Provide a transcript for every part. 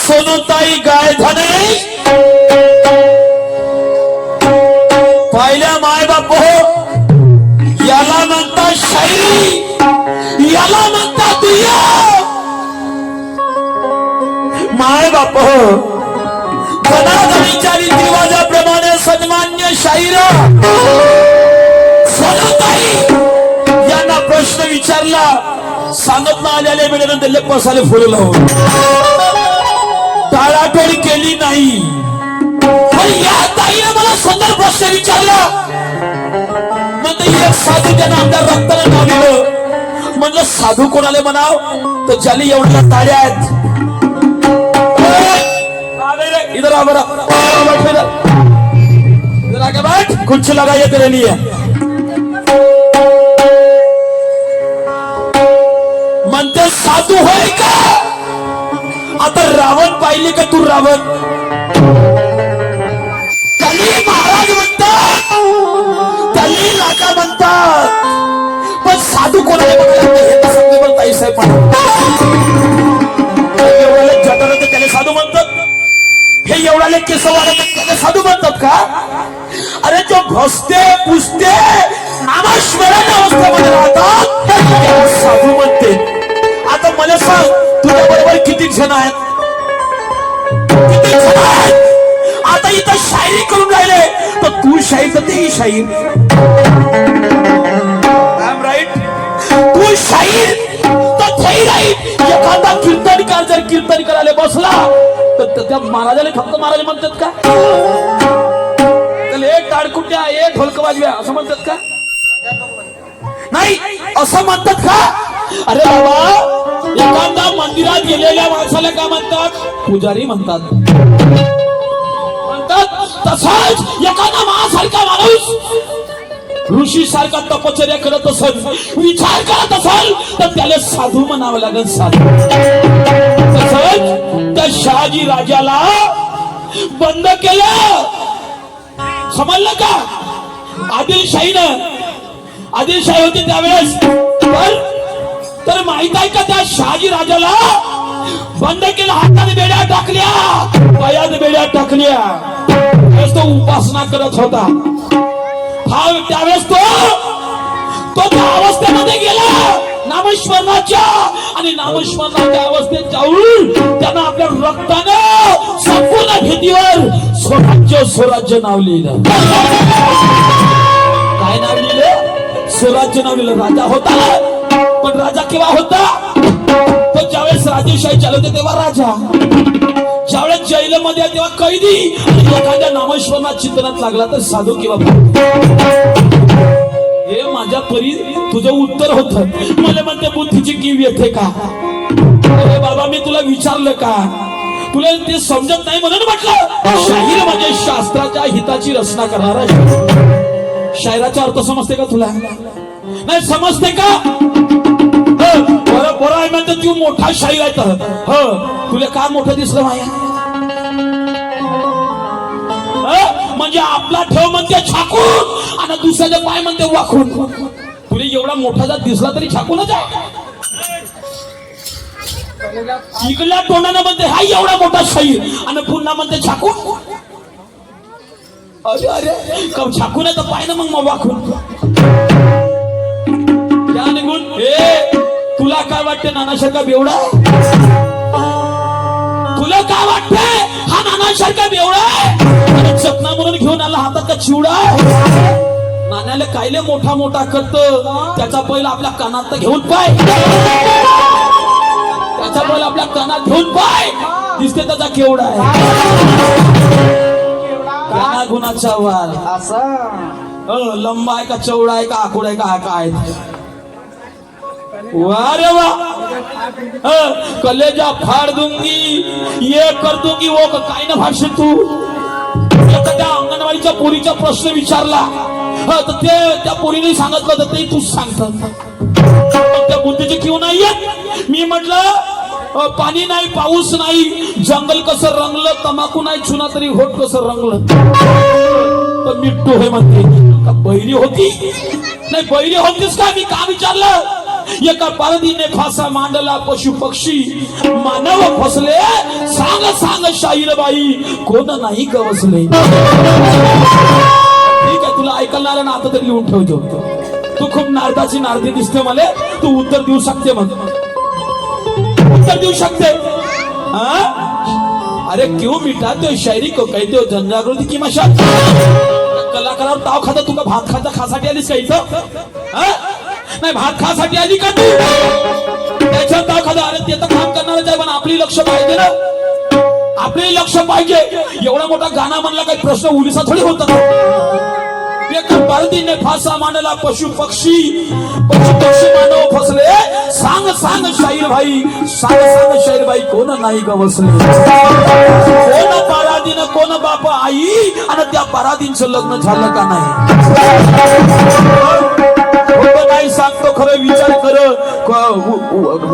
सोनूताई गायधने पहिल्या माय बाप याला म्हणतात शायरी, याला म्हणतात दुय्या माय बाप धनाधनीच्या रीतिरिवाजाप्रमाणे सन्मान्य शाहीर सोनूताई यांना प्रश्न विचारला. सांगत ना आलेल्या वेळेनंतर लेपसाले फुलं लावून टाळाटोळ केली नाही. पण या ताईने मला सुंदर प्रश्न विचारला. म्हणते एक साधू त्यांना आमच्या रक्ताने नाव दिलं. म्हणलं साधू कोणाला म्हणाव तर ज्याला एवढ्या ताड्या आहेत. इधर आ बरा, इधर आके बैठ, कुछ लगाइए तेरे लिए. म्हणते साधू होय का. आता रावण पाहिले का तू रावण. त्याला महाराज म्हणतात, त्याला लाका म्हणतात. पण साधू कोणाला बघायला ताई साहेब जटाला तर त्याला साधू म्हणतात. हे एवढाले केस वाढत त्याला साधू म्हणतात का. अरे जो घोसते पुसते नामस्मरण अवस्थेमध्ये राहतात त्याला साधू म्हणते. आता मला सांग तुझ्या बरोबर किती जण आहेत. किती जण आहेत. आता इथं शायरी करून राहिले तर तू शाहीर तर तेही शाहीर. I am right. तू शाहीर तर तेही राईट. एखादा कीर्तनकार जर कीर्तन करायला बसला तर त्या महाराजाला फक्त महाराज म्हणतात का. त्याला एक टाळकुट्या एक ढोलक वाजव्या असं म्हणतात का. नाही असं म्हणतात का. अरे बाबा एखादा मंदिरात गेलेल्या माणसाला का म्हणतात. पुजारी म्हणतात. तसाच एखादा महासारखा माणूस ऋषी सारखा तपश्चर्या करत असेल विचार करत असेल तर त्याला साधू म्हणावं लागेल. साधू. तसंच त्या शहाजी राजाला बंद केलं. समजलं का. आदिलशाही होती त्यावेळेस. तर माहित आहे का त्या शहाजी राजाला बंद केलं. हातात बेड्या टाकल्या, पायात बेड्या टाकल्या. तो उपासना करत होता. त्यावेळेस तो त्या अवस्थेमध्ये गेला नामस्मरणाच्या. आणि नामस्मरणाच्या अवस्थेत जाऊन त्यानं आपल्या रक्तानं संपूर्ण भीतीवर स्वराज्य नाव लिहिलं. काय नाव लिहिलं. स्वराज्य नाव लिहिलं. राजा होता पण राजा केव्हा होता. तो ज्यावेळेस राजेशाही चालवते तेव्हा राजा. ज्यावेळेस जैलमध्ये तेव्हा कैदी. एखाद्या नामस्मरणात चिंतनात लागला तर साधू किंवा. हे माझ्या परी तुझं उत्तर होतं. मला म्हणते बुद्धीची कीव येते का. अरे बाबा मी तुला विचारलं का. तुला ते समजत नाही म्हणून म्हटलं. शाहीर म्हणजे शास्त्राच्या हिताची रचना करणारा. शायराचा अर्थ समजते का तुला. नाही समजते का. बरं आहे म्हणते तू मोठा शाहीर आहे तर तुला का मोठं दिसलं माया. म्हणजे आपला ठेव म्हणते छाकून आणि दुसऱ्याचे पाय म्हणते वाकून. तुला एवढा मोठा जर दिसला तरी छाकूनच आहे. इकडल्या तोंडानं म्हणते हा एवढा मोठा शाहीर आणि पुन्हा म्हणते छाकून. अरे अरे कम छाकून आहे तर पाय ना मग वाकून. त्या निघून तुला काय वाटते नानासारखा बेवडा. तुला काय वाटतंय हा नानासारखा बेवडा. चकना म्हणून घेऊन आला हातात का चिवडा. नाण्याला कायले मोठा मोठा करतो. त्याचा पहिला आपल्या कानात घेऊन पाय. त्याचा पहिला आपल्या कानात घेऊन पाय. दिसते त्याचा केवढा आहे. काना गुणाचा वाल असा लंबा आहे का चौडा आहे का आखूड आहे का काय. वारे वाह. कलेजा फाड़ दूंगी ये कर दूंगी वो काय ना भाषण. तू त्या अंगणवाडीच्या पोरीचा प्रश्न विचारला तर ते त्या पोरीने सांगितलं तर ते तूच सांगतात. त्या बुद्धीची किंवा नाही येत. मी म्हटलं पाणी नाही पाऊस नाही जंगल कसं रंगलं तमाकू नाही चुना तरी होत कसं रंगलं. तर मिट्टू हे म्हणते का बहिरी होती. नाही बहिरी होतीस का. मी का विचारलं एका पारधीने फासा मांडला पशु पक्षी मानव फसले सांग सांग शाहीरबाई कोण नाही गवसले. ठीक आहे तुला ऐकणार ना आता तरी लिहून ठेवतो. तू खूप नारदाची नारदी दिसते मला. तू उत्तर देऊ शकते मग उत्तर देऊ शकते. अरे क्यों मिटाते हो शायरी को कहते हो जनजागृती की मशाल. कलाकारावर ताव खाता तुका भात खासाठी आलीस का इथं. नाही भात खासाठी आली का तू त्याच्यावर ताव खाता. अरे ते तर काम करणारच आहे पण आपली लक्ष पाहिजे ना. आपले लक्ष पाहिजे. एवढा मोठा गाणं म्हणला काही प्रश्न उलिसा थोडी होता. एका पारधीने फासा मांडला पशु पक्षी मानव फसले सांग सांग शाहीर भाई सांग सांग शाहीर भाई कोण नाही गवसले. कोण पाराधीन कोण बाप आई आणि त्या पाराधीनचं लग्न झालं का नाही. नाही सांगतो खरं विचार कर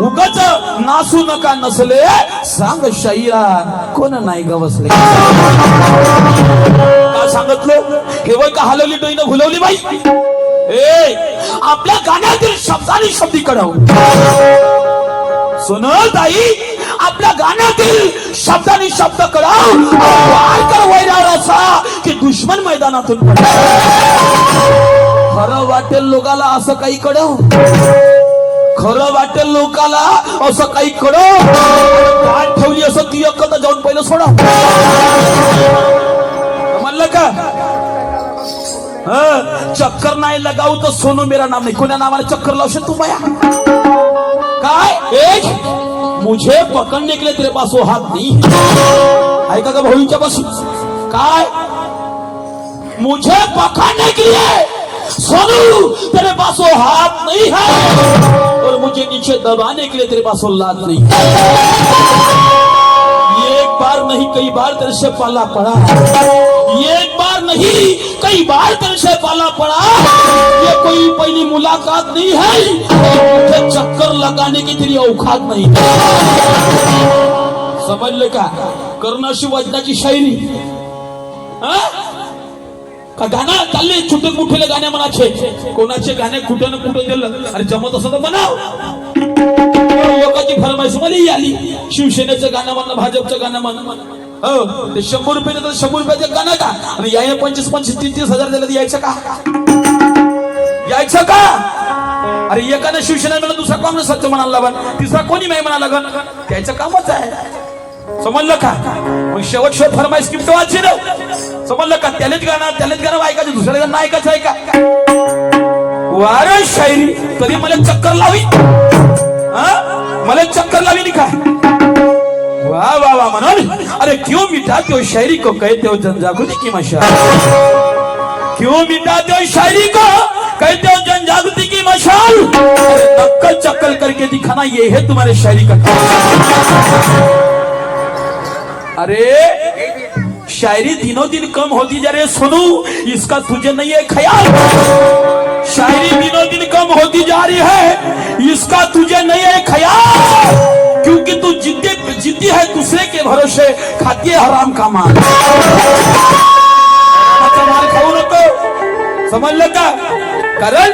उगाच नासू नका नसले सांग शाहीरा कोण नाही गवसले. का सांगितलं हे वय का हलवली डोईनं भुलवली बाई. आपल्या गाण्यातील शब्दाने शब्दी कढव सोनल ताई आपल्या गाण्यातील शब्दाने शब्द कढव वार कर वैरावर असा की दुश्मन मैदानातून पडला. खरं वाटेल लोकाला असं काही कळव. खरं वाटेल लोकाला असं काही कळव. काय ठेवली असं ती अक्कल जाऊन पहिलं सोडा म्हणलं का. चक्कर नाही लगाऊ तर सोनू मेरा नाम नाही. कोणा नावाने चक्कर लावशील तू माया काय. एक मुझे पकडने के लिए तेरे पास वो हात नाही ऐका का भाऊच्या पासून काय. मुझे पकडने के लिए सोनू तेरे पास वो हाथ नहीं है और मुझे नीचे दबाने के लिए तेरे पास वो लात नहीं. एक बार नहीं कई बार तेरे से पाला पड़ा. एक बार नहीं कई बार तेरे से पाला पड़ा. ये कोई पहली मुलाकात नहीं है. मुझे चक्कर लगाने की तेरी औकात नहीं. समझले का. कर्णाशी वजनाची शायरी का गाणं चालले छोटे मोठे गाणे म्हणाचे. कोणाचे गाणे कुठं ना कुठं दिलं अरे जमत असं तर म्हणाव. लोकांची फरमाईश मला आली शिवसेनेचं गाणं म्हणणं भाजपचं गाणं म्हणणं. हो ते 100 रुपये तर 100 रुपयाचं गाणं का आणि या 25-25 30-30 हजार दिलं यायचं का. यायचं का. अरे एकानं शिवसेना म्हणलं दुसरा काँग्रेस सत्य म्हणाला लागन तिसरा कोणी नाही म्हणाला लागन. त्याचं कामच आहे. समजलं का. मग शेवट फरमाईश स्क्रिप्ट वाचली ना. समजलं का. त्यालाच गाणं ऐकायचं दुसऱ्या गाणं ऐकायचं आहे का. वार शायरी कधी मला चक्कर लावी मला चक्कर लावी नाही काय. वाह वाह वाह म्हणून अरे क्यों मिटाते हो शायरी को कहते हो जनजागृति की मशाल. क्यों मिटाते हो शायरी को कहते हो जनजागृति की मशाल. नक्कल चक्कर करके दिखाना ये है तुम्हारे शायरी का. अरे शायरी दिनों दिन कम होती जा रही है सोनू इसका तुझे नहीं है ख्याल. शायरी दिनों दिन कम होती जा रही है इसका तुझे नहीं है ख्याल. क्योंकि तू जिद्दी है दूसरे के भरोसे खाती है हराम का माल. माल खाऊ नको. समझ का. कारण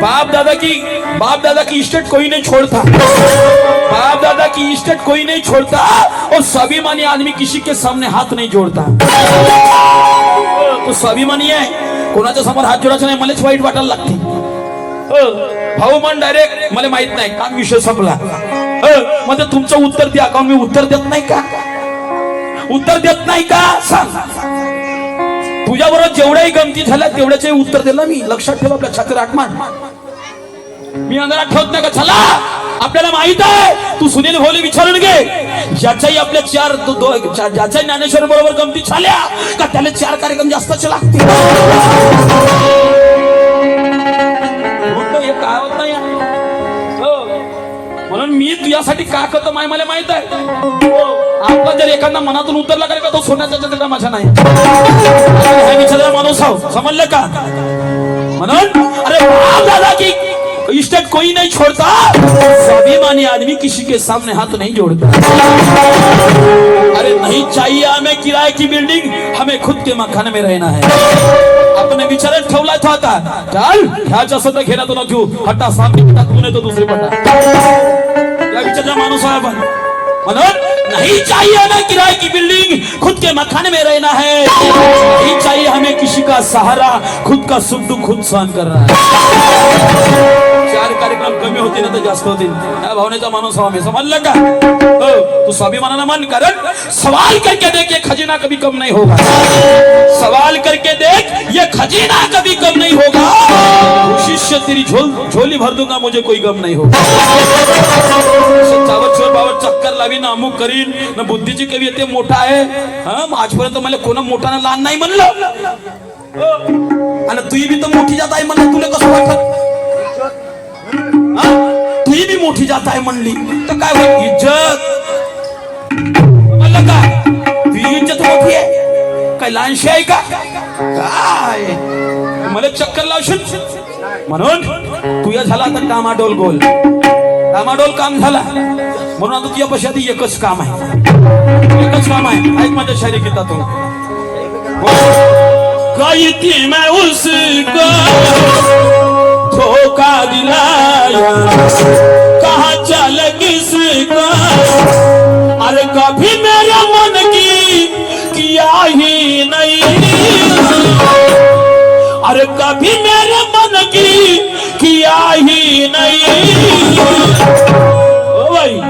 बाप दादा की इस्टेट कोई नहीं छोड़ता. बाप दादा की इस्टेट कोई नहीं छोड़ता और स्वाभिमानी आदमी किसी के सामने हाथ नहीं जोड़ता. तो स्वाभिमानी आहे कोणाच्या समोर हात जोडायचा नाही. मलाच वाईट वाटायला लागते. भाऊ मन डायरेक्ट मला माहित नाही काम विषय संपला. म्हणजे तुमचं उत्तर द्या का. मी उत्तर देत नाही का. उत्तर देत नाही का सांग. तुझ्याबरोबर जेवढ्याही गमती झाल्या तेवढ्याचे उत्तर दिलं मी. लक्षात ठेव आपल्या छात्र आठमान मी अंधारात ठेवत नाही का. चला आपल्याला माहित आहे तू सुनील भोले विचारून घे. ज्याच्याही आपल्या ज्याच्याही ज्ञानेश्वर बरोबर गमती झाल्या का त्याला 4 कार्यक्रम जास्तच लागतील. हे काय होत नाही. म्हणून मी तुझ्यासाठी का करतो मला माहित आहे. आपला जर एखादा मनातून उतरला का तो सोन्याचा माझा नाही. माणूस आहो. समजलं का. म्हणून अरे बाप दादा की स्टेट कोई नहीं छोड़ता, स्वाभिमानी आदमी किसी के सामने हाथ नहीं जोड़ता। अरे नहीं चाहिए हमें किराए की बिल्डिंग, हमें खुद के मकान में रहना है। अपने विचारात ठेवला था आता, चल ह्याच्या स्वतः घेणा तो नको, हट्टा सामने टाक तूने तो दूसरे पटा या विचाराचा माणूस आहे आपण म्हणून नहीं चाहिए हमें किराए की बिल्डिंग, खुद के मकान में रहना है। नहीं चाहिए हमें किसी का सहारा, खुद का सुख दुख खुद सहन करना है। चार कार्यक्रम कमी होते ना तर जास्त होतील, या भावनेचा माणूस हवा, समजलं का? तू स्वाभिमानानं मान, कारण सवाल करके देख ये खजीना कभी कम नहीं होगा। सवाल करके देख ये खजीना कभी कम नहीं होगा। शिष्य तेरी झोली भर दूंगा, मुझे कोई गम नहीं होगा। सच्चावर चोर बावर चक्कर लावी ना, अमुक करीन ना, बुद्धीची कवी येते मोठा आहे। आजपर्यंत मला कोणा मोठा ना लहान नाही म्हणलं, आणि तुही बी तर मोठी जात आहे म्हणलं, तुला कसं वाटत? तुही बी मोठी जात आहे म्हणली तर काय होईल? इज्जत म्हणलं का? तुझी इज्जत मोठी आहे काय लहानशी आहे का? काय मला चक्कर लावशील म्हणून तुझ्या झाला आता डामाडोल गोल, डामाडोल काम झाला म्हणून आता तुझ्या पशाती एकच काम आहे, एकच काम आहे। ऐक माझ्या शायरी गीतातून, कही थी मैं उसको धोखा दिलाया, कहाँ चल किसको, अरे कभी मेरे मन की किया ही नहीं, अरे कभी मेरे मन की किया ही नहीं। ओ भाई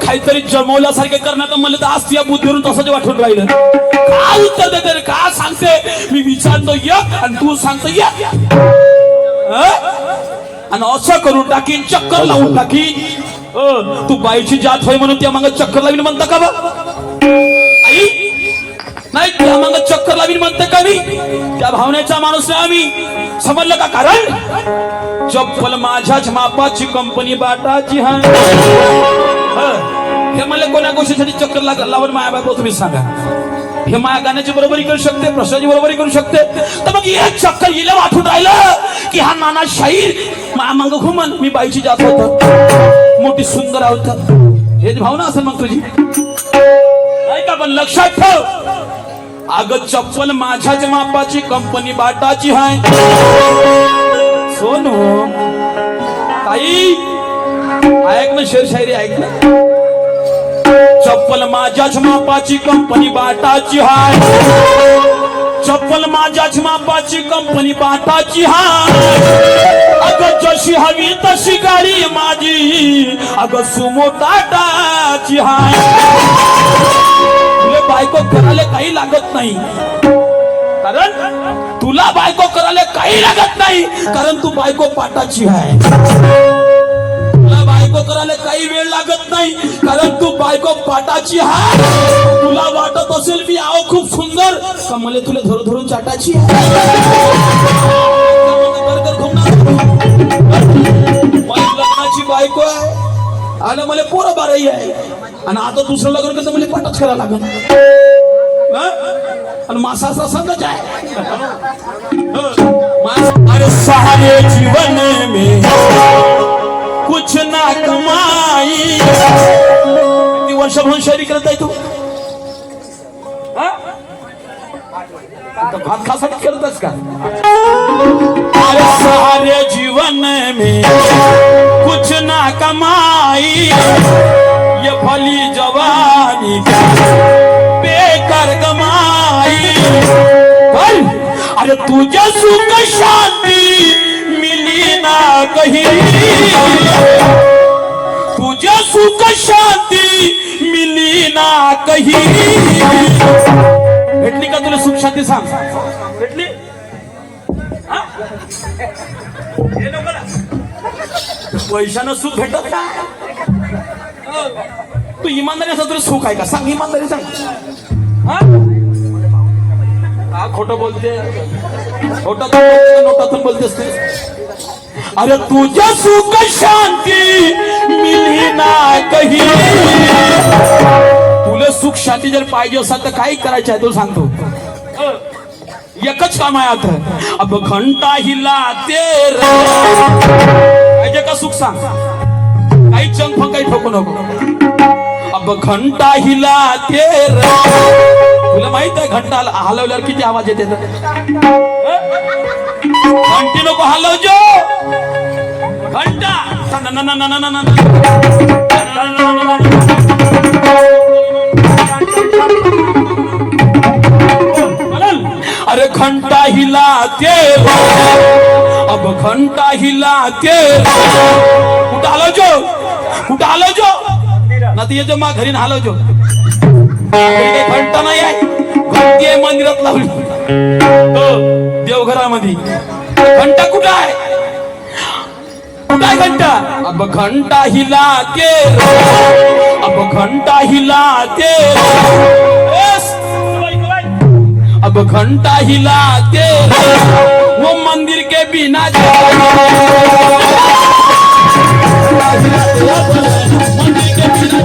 काहीतरी जमवल्यासारखे करण्यात मला तर आज या बुद्धीवरून तसंच वाटून राहिलं। काय उत्तर देते रे, काय सांगते? मी विचारतो एक आणि तू सांगतो एक, आणि असं करून टाकीन, चक्कर लावून टाकीन। तू बाईची जात होय म्हणून त्या मागे चक्कर लावीन म्हणता का? नाही, त्या मागे चक्कर लावीन म्हणते का? मी त्या भावनेचा माणूस नाही आम्ही, समजलं का? कारण चप्पल माझ्याच मापाची, कंपनी बाटाची हे मला कोणा गोष्टीसाठी चक्कर लावून माया बाबा तुम्ही सांगा। हे माया गाण्याची बरोबरी करू शकते, प्रश्नाची बरोबरी करू शकते, तर मग एक चक्कर गेलं वाटून राहिलं की हा नाना शाहीर माया मांग घुमन, मी बाईची जात होत, मोठी सुंदर होत, हेच भावना असेल मग तुझी, नाही का? पण लक्षात ठेव, अगं चप्पल माझ्याच मापाची, कंपनी बाटाची आहे। सोनू ताई ऐक ना, शेर शायरी ऐक ना, चप्पल माझ्याच मापाची, कंपनी बाटाची हाय, चप्पल माझ्याच मापाची, कंपनी बाटाची हाय, अगं जशी हवी तशी गाडी माझी, अगं सुमो टाटाची हाय। तुला बायको करायला काही लागत नाही, कारण तुला बायको करायला काही लागत नाही, कारण तू बायको पाटाची आहे। बायको करायला काही वेळ लागत नाही, कारण तू बायको पाटाची आहे। तुला वाटत असेल मी आहो खूप सुंदर, का मला तुला धरून धरून चाटाची आहे? लग्नाची बायको आहे आणि मला पोरं बाराही आहे, आणि आता दुसरं लग्न कसं मला पाटाच करायला लागल, आणि मासा असा संगच आहे। अरे सारे जीवन में कुछ ना कमाई, किती वर्षापासून शायरी करत आहे तू? भात खासाठी करतस का? अरे सारे जीवन में कुछ ना कमाई, ये भली जवानी का बेकार कमाई। अरे तुझे सुख शांति मिली ना कहीं, तुझ्या सुख शांती मिली ना कही. भेटली का तुला सुख शांती? सांग, भेटली? पैशानं सुख भेटत का? तू इमानदारी असं तुला सुख आहे का? सांग, इमानदारी सांग. हा खोटं बोलते, नोटातून बोलतेस ते. अरे तुझ्या सुख शांती मिली ना कही. तुला सुख शांती जर पाहिजे असेल तर काय करायचं आहे तुला सांगतो. एकच काम आहे आता. अब घंटा हिलाते पाहिजे का सुख? सांग. काही चंग फंग काही ठोकू नको. अब घंटा हिलाते. तुला माहित आहे घंटा हलवल्यावर किती आवाज येते? घंटी नको हलव जो. घंटा अरे घंटा हिलाते. अब घंटा हिलाते. कुठं हलव जो, कुठं हलव जो ना. ते येतो मा घरी हलव जो. घंटा नाही आहे, घंटी आहे मंदिरात लावली देवघरामध्ये. घंटा कुठं आहे? कुठं आहे घंटा? अब घंटा हिलाते. अब घंटा हिलाते. अब घंटा हिलाते. वो मंदिर के बिना मंदिर के बिना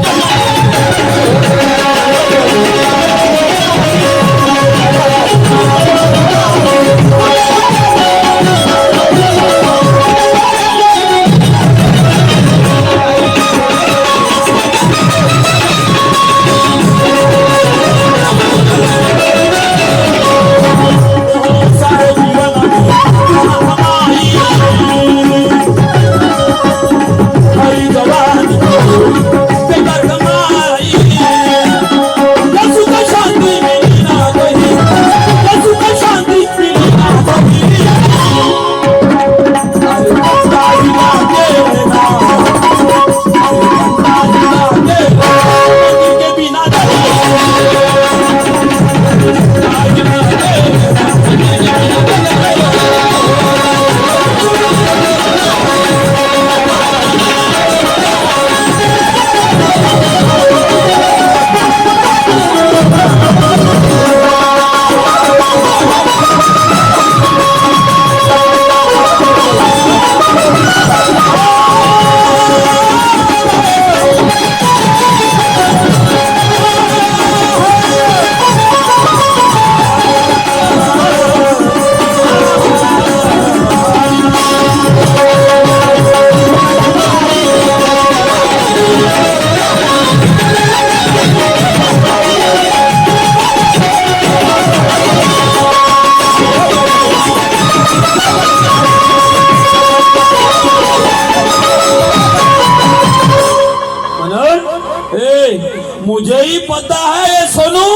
मुझे ही पता है सोनू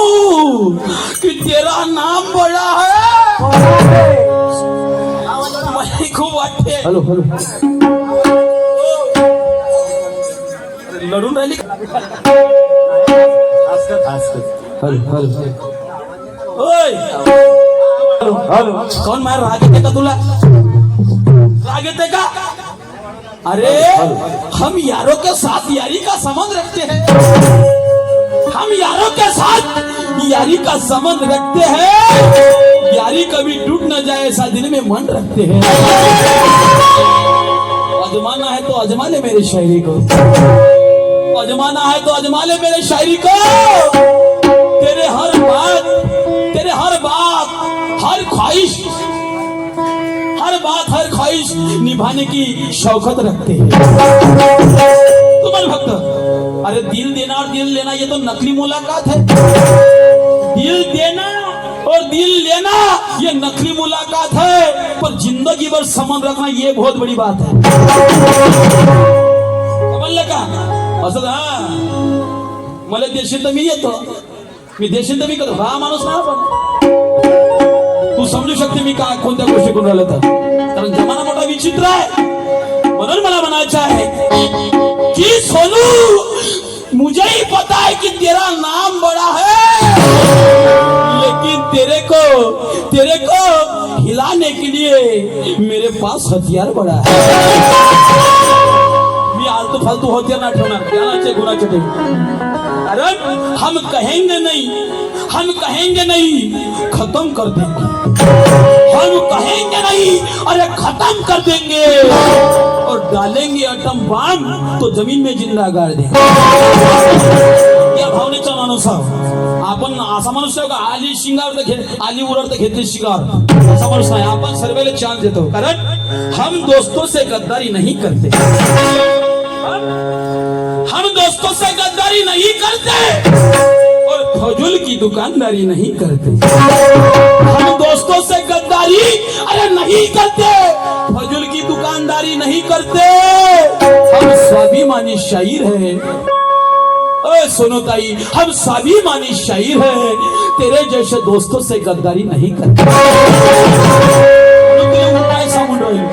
कि तेरा नाम बड़ा है. मला खूप वाटते. हॅलो हॅलो लढून राहिली. कौन मार? राग येते का तुला? राग येते का? अरे हम यारों के साथ यारी का संबंध रखते हैं. हम यारों के साथ यारी का संबंध रखते हैं. यारी कभी टूट न जाए ऐसा दिल में मन रखते हैं. अजमाना है तो अजमा ले मेरी शायरी को. अजमाना है तो अजमा ले मेरे शायरी को. तेरे हर बात हर ख्वाहिश हर ख्वाहिश निभाने की शौकत रखते हैं. तुम्हारे भक्त. अरे दिल देना और दिल लेना ये तो नकली मुलाकात है. दिल देना और दिल लेना ये नकली मुलाकात है, पर जिंदगी भर संबंध रखना ये बहुत बड़ी बात है. समजलं का? असं हा मला देशील तर मी येतो. मी देशील तर मी करतो. हा माणूस ना पण तू समजू शकते मी काय कोणत्या गोष्टी करून राहिलो तर. कारण जमाना मोठा विचित्र आहे. म्हणून मला म्हणायचं आहे की सोनू, मुझे ही पता है कि तेरा नाम बड़ा है, लेकिन तेरे को हिलाने के लिए मेरे पास हथियार बड़ा है. मी आलतू फालतू हथियार ना ठेवणार, ज्ञानाचे गुणाचे ठेव. कारण हम कहेंगे नहीं खत्म कर देंगे. हम कहेंगे नहीं, अरे खत्म कर देंगे और डालेंगे एटम बम तो जमीन में जिंदा गाड़ देंगे. या भावनेचा माणूस आपण असा माणूस का आली शिंगार आली उरार तर घेतली शिंगार असा माणूस नाही. आपण सर्वेला चान्स देतो, कारण हम दोस्तों से गद्दारी नहीं करते. हम दोस्तों से गद्दारी नहीं करते और फजूल की दुकानदारी नहीं करते. हम दोस्तों से गद्दारी अरे नहीं करते, फजूल की दुकानदारी नहीं करते. हम स्वाभिमानी शायर हैं. सुनो ताई, हम स्वाभिमानी शायर हैं. तेरे जैसे दोस्तों से गद्दारी नहीं करते. उपाय सांगून राहील.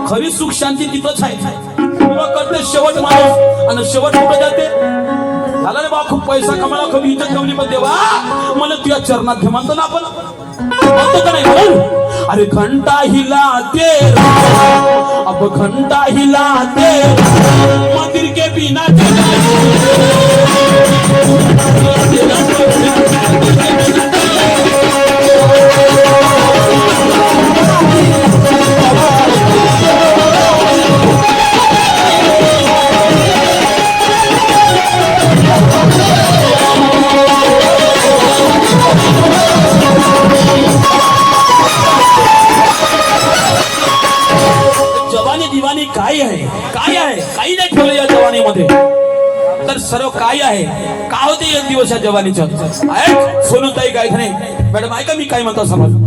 खरी सुख शांती तिथंच आहे. करते शेवट माणूस आणि शेवट कुठे जाते. झाला रे बा, खूप पैसा कमाला, खूप इज्जत कमली, पण देवा मला तुझ्या चरणात घे म्हणतो ना आपण, म्हणतो का नाही म्हणून. अरे घंटा हिलाते अब घंटा हिलाते मंदिर के बिना काय आहे काही नाही ठेवलं या जवानीमध्ये. तर सर्व काय आहे, का होते एक दिवस या जवानीच्या. सोनूताई काय नाही मॅडम, ऐका मी काय म्हणतो समज.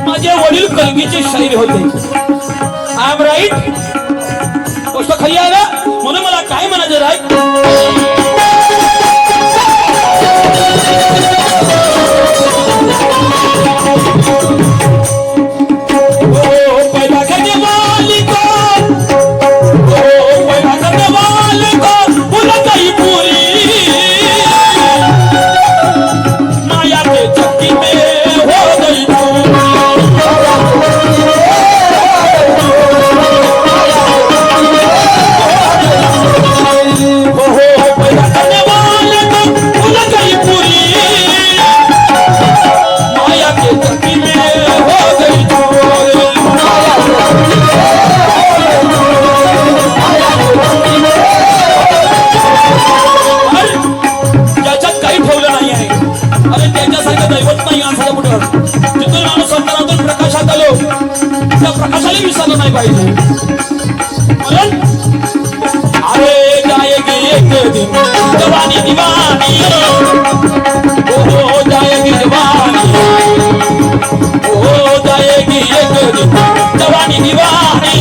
माझे वडील कलगीचे शाहीर होते. I am right. गोष्ट खरी आहे ना, म्हणून मला काय म्हणायचं राईट. प्रकाशाला विसरलं नाही पाहिजे. अरे जाएगी एक दिन जवानी दीवानी, हो जाएगी जवानी, हो जाएगी एक दिन जवानी दीवानी.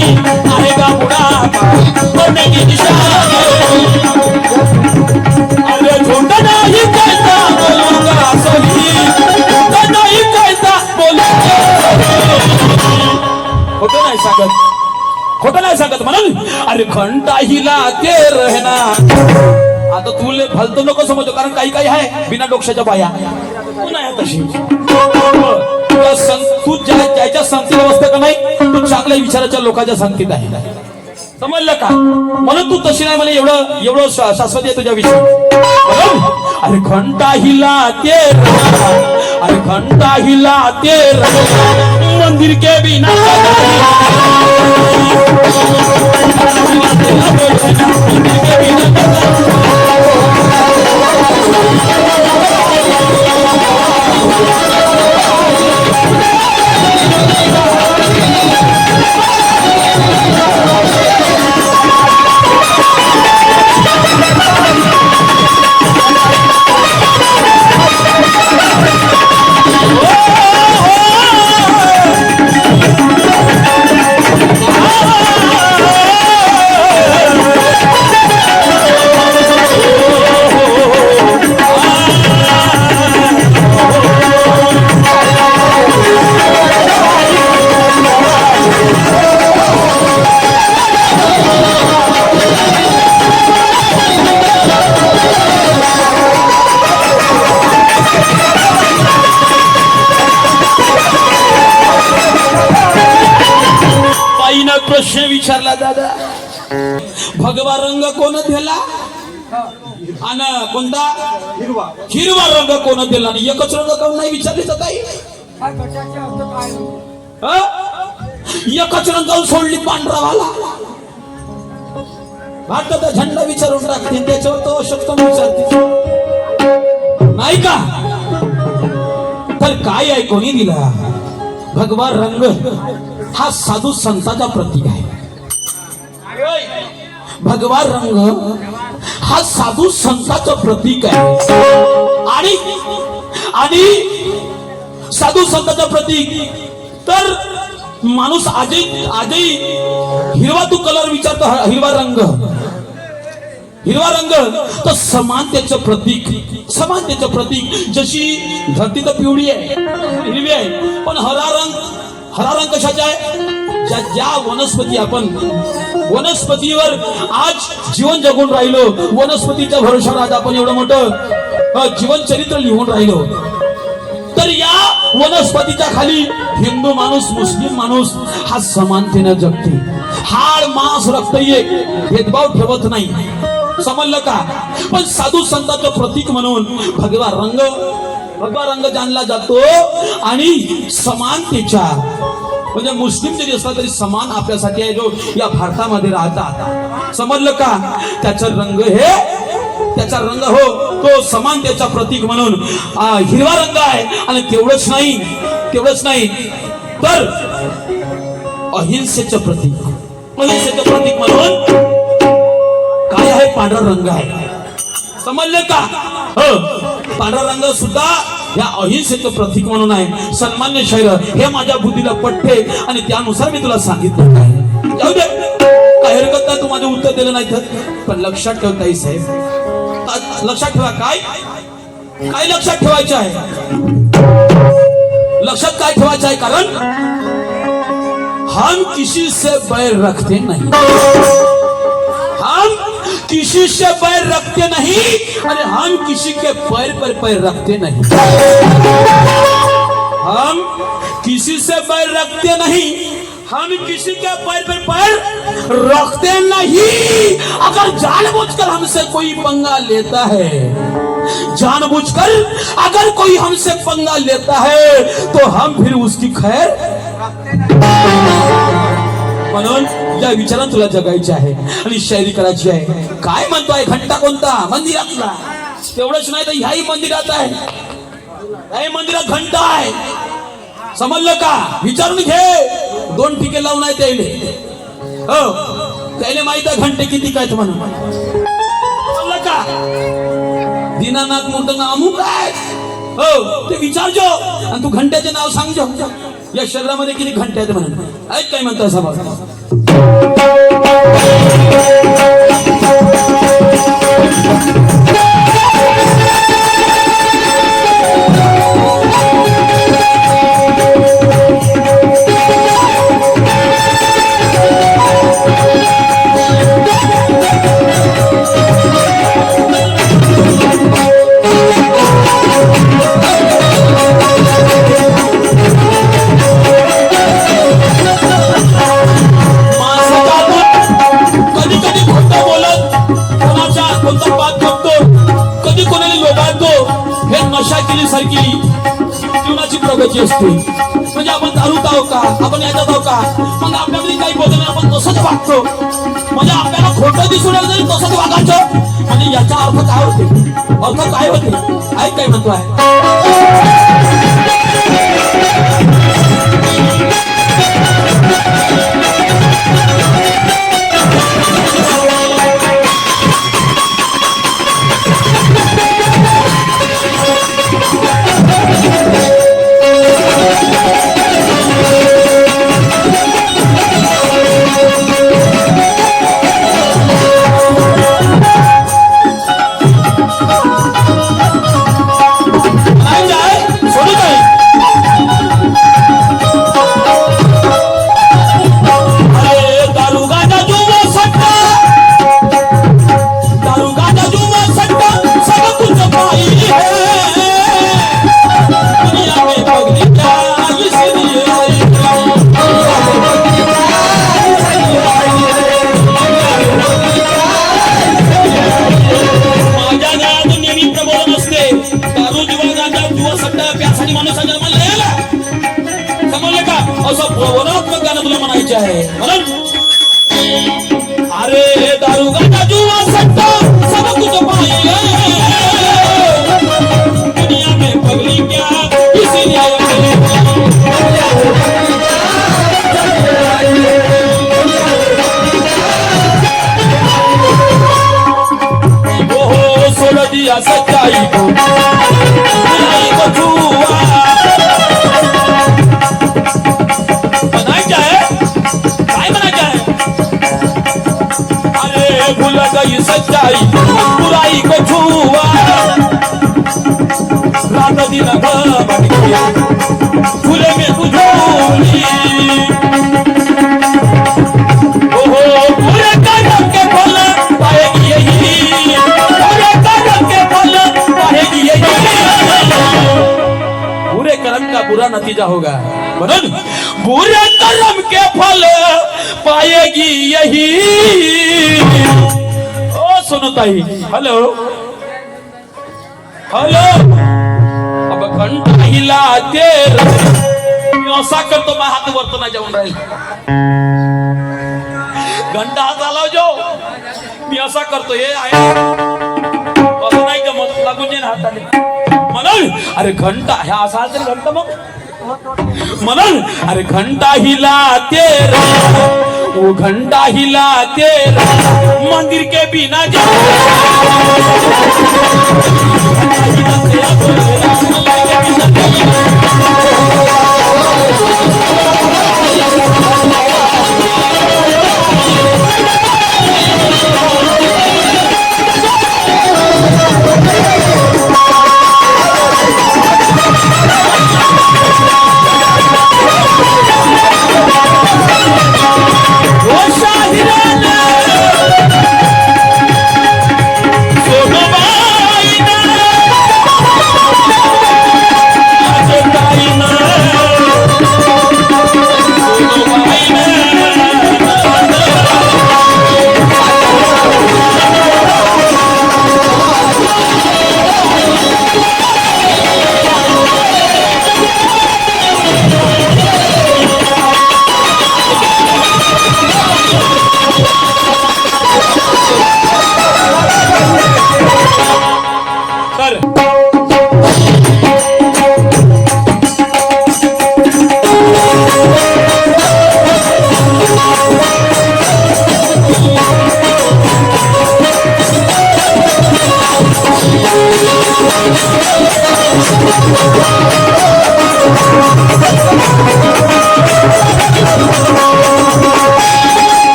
आएगा बुढ़ापा मरने की निशानी. अरे झूठ नहीं कहता बोलूंगा सही, नहीं कहता बोलूंगा सही. होतो नाही सांगत. अरे घंटा हिला ते रहना. आता तुले फालतू नको समजतो, कारण काही काही आहे बिना डोक्याच्या बाया तू नाही तशी. तू ज्याच्या संगतीत बसते का नाही, तू चांगल्या विचाराच्या लोकांच्या संगतीत आहे, समजलं का? म्हणून तू तशी नाही. मला एवढं एवढं शाश्वत आहे तुझ्या विषयी. अरे घंटा हिला ते रहना, अरे घंटा हिला ते रहना, मंदिर के बिना प्रश्न विचारला दादा, भगवा रंग कोण दिला आणि कोणता हिरवा, हिरवा रंग कोण दिला आणि एकच रंग काऊन नाही विचारले जात आहे? एकच रंग सोडली पांढरावाला. भारताचा झेंडा विचारून टाकते, त्याच्यावर तो अशक्त विचारते नाही का? तर काय आहे, कोणी दिला? भगवा रंग हा साधू संतांचा प्रतीक आहे. भगवा रंग हा साधू संतांचं प्रतीक आहे. आणि आणि साधू संतांचं प्रतीक तर माणूस आजही हिरवा तू कलर विचारतो, हिरवा रंग, हिरवा रंग तर समानतेचं प्रतीक, समानतेचं प्रतीक. जशी धरती तर पिवळी आहे, हिरवी आहे, पण हरा रंग कशाचा आहे? ज्या वनस्पती आपण वनस्पतीवर आज जीवन जगून राहिलो, वनस्पतीच्या भरोशावर आज आपण एवढं मोठं जीवन चरित्र लिहून राहिलो, तर या वनस्पतीच्या खाली हिंदू माणूस, मुस्लिम माणूस हा समानतेने जगते. हाड मांस रक्त एक भेदभाव ठेवत नाही, समजलं का? पण साधू संतांचं प्रतीक म्हणून भगवा रंग जाणला जातो. आणि समानतेच्या म्हणजे मुस्लिम जरी असला तरी समान आपल्यासाठी आहे, जो या भारतामध्ये राहतात, समजलं का? त्याचा रंग हो तो समानतेचा प्रतीक म्हणून हिरवा रंग आहे. आणि तेवढंच नाही तर अहिंसेचं प्रतीक म्हणून काय आहे? पांढरा रंग आहे, समजले का? हो, पांढरा रंग सुद्धा या अहिंसेचं प्रतीक म्हणून आहे. सन्मान्य शैर, हे माझ्या बुद्धीला पटते आणि त्यानुसार मी तुला सांगितलं आहे. जाऊ दे, काय हरकत नाही, तू माझं उत्तर दिलं नाही तर. पण लक्षात ठेवता साहेब, लक्षात ठेवा. काय लक्षात ठेवायचं आहे? लक्षात काय ठेवायचं आहे? कारण हम किसी से बैर रखते नहीं, हम किसी से पैर रखते नहीं, अरे हम किसी के पैर पर पैर रखते नहीं. हम किसी से पैर रखते नहीं, हम किसी के पैर पर पैर रखते नहीं. अगर जानबूझकर हमसे कोई पंगा लेता है, जानबूझकर अगर कोई हमसे पंगा लेता है, तो हम फिर उसकी खैर. म्हणून या विचारात तुला जगायचे आहे आणि शायरी करायची आहे. काय म्हणतोय? घंटा कोणता? मंदिरातला. तेवढंच नाही तर ह्याही मंदिरात आहे, ह्याही मंदिरात घंटा आहे, समजलं का? विचारून घे. 2 ठिके लावून आहे त्याले. हो, त्याले माहित आहे घंटे किती काय म्हणून, समजलं का? दीनानाथ मूर्तंग अमुक आहे, हो ते विचारजो आणि तू घंट्याचे नाव सांगजो. या शहरामध्ये किती घंटे आहेत म्हणून. ऐक काय म्हणतो सभा. सारखी जीवनाची प्रगती असते. म्हणजे आपण दारूत आहो का, आपण याच्यात आहो का, मग आपल्यामध्ये काही बदल नाही, आपण तसंच वागतो. म्हणजे आपल्याला खोटं दिसून आलं तरी तसंच वागायचं. म्हणजे याचा अर्थ काय होते, अर्थ काय होते, ऐक काय म्हणतो आहे. अरे दारू गांजा जुआ सट्टा सब कुछ पाइए, दुनिया में पगली क्या इसीलिए वो छोड़ दिया सच्चाई को, बुराई को छुआ बनाई जाए, काय बना जाए. अरे भूल गई सच्चाई बुराई को छुआ, रात दिन बन गया फूले में तुझोली. ओहो पूरे कर्म के फल पाएगी यही, पूरे कर्म के फल पाएगी यही, बुरे कर्म का बुरा नतीजा होगा. म्हणून बुरे कर्म के फल पाएगी यही. ओ सुनो ताई, हॅलो हॅलो, अब घंटा हिलाते मी असा करतो, माझ्या हात वरतो ना जाऊन राहील. घंटा हात आला जो मी असा करतो, हे आहे असं नाही का, मग लागून जाईन हाताने. म्हणून अरे घंटा ह्या असा तरी घंटा, मग म्हणून अरे घंटा हिलाते वो घंटा हिलाते मंदिर के बिना जा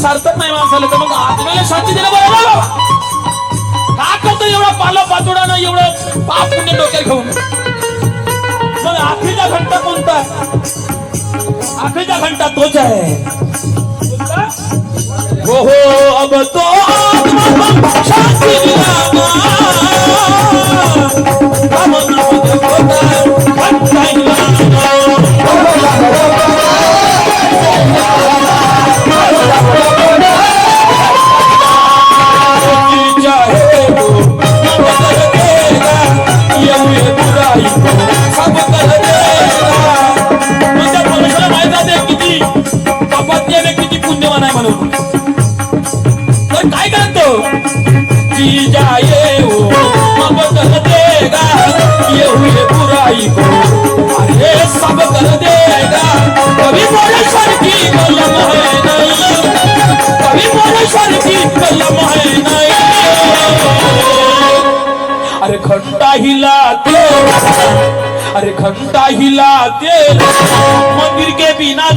सार्थक नाही माणसाला तर मग आत्म्याला शांती देणं बरोबर बाबा. का करतो एवढा पाला पातोडा ना एवढं पाप पुण्य डोक्यात घेऊन. मग आखरीचा घंटा कोणता? आखरीचा घंटा तोच आहे. हो हो अब तो आत्मा शांती दिला म्हणून. तर काय करतो जी जाए हो मग कर देगा ये हुए बुराई को अरे सब कर देगा. कभी बोलेश्वर की कलम है नहीं, कभी बोलेश्वर की कलम है नहीं. अरे घंटा हिलाते, अरे घंटा हिलाते मंदिर के बिना